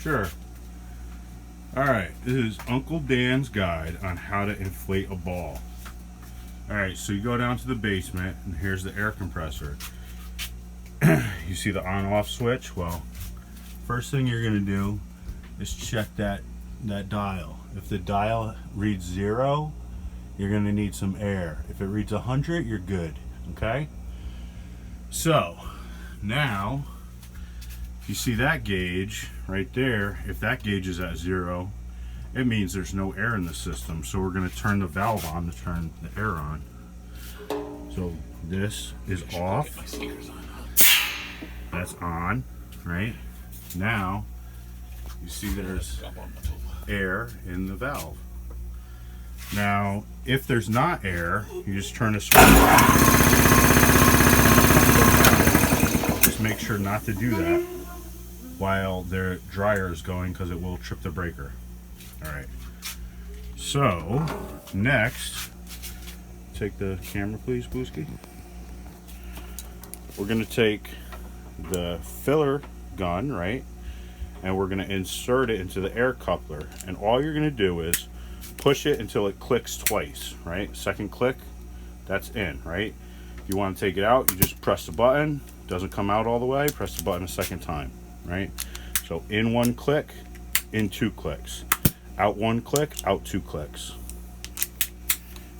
Sure. Alright, this is Uncle Dan's guide on how to inflate a ball. Alright, so you go down to the basement, and here's the air compressor. You see the on-off switch? Well, first thing you're going to do is check that dial. If the dial reads 0, you're going to need some air. If it reads 100, you're good. Okay? So, now, you see that gauge right there. If that gauge is at 0, it means there's no air in the system. So we're going to turn the valve on to turn the air on. So this is off. That's on, right? Now, you see there's air in the valve. Now, if there's not air, you just turn the switch on. Just make sure not to do that while the dryer is going, because it will trip the breaker. Alright, so next, take the camera please, Booski. We're going to take the filler gun, right, and we're going to insert it into the air coupler, and all you're going to do is push it until it clicks twice, right? Second click, that's in, right? If you want to take it out, you just press the button. Doesn't come out all the way, press the button a second time, right? So in 1 click, in 2 clicks. Out 1 click, out 2 clicks.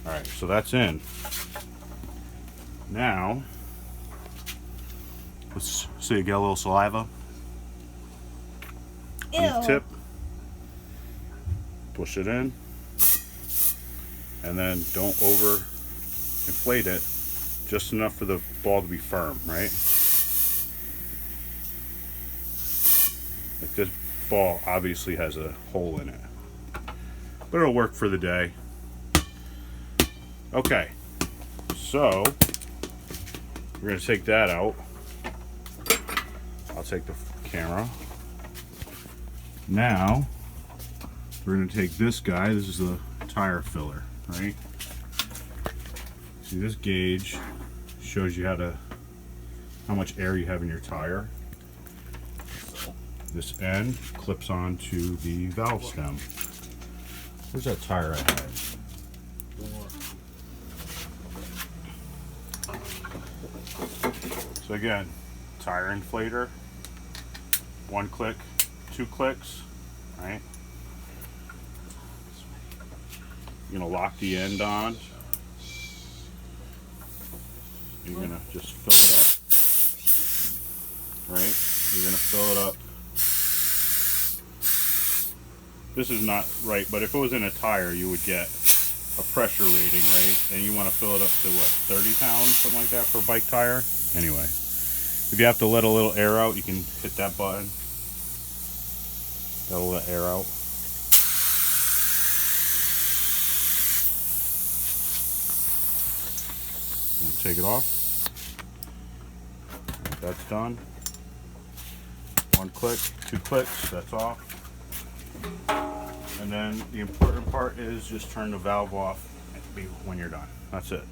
Alright, so that's in. Now, let's see, you get a little saliva on the tip. Push it in. And then don't over inflate it. Just enough for the ball to be firm, right? Like this ball obviously has a hole in it, but it'll work for the day. Okay, so we're going to take that out. I'll take the camera. Now we're going to take this guy. This is the tire filler, right? See, this gauge shows you how much air you have in your tire. This end clips onto the valve stem. Where's that tire I had? So again, tire inflator, 1 click, 2 clicks, right? You're gonna lock the end on. You're gonna just fill it up, right? You're gonna fill it up. This is not right, but if it was in a tire, you would get a pressure rating, right? And you want to fill it up to what, 30 pounds, something like that for a bike tire? Anyway, if you have to let a little air out, you can hit that button. That'll let air out. Take it off. That's done. 1 click, 2 clicks, that's off. And then the important part is just turn the valve off when you're done. That's it.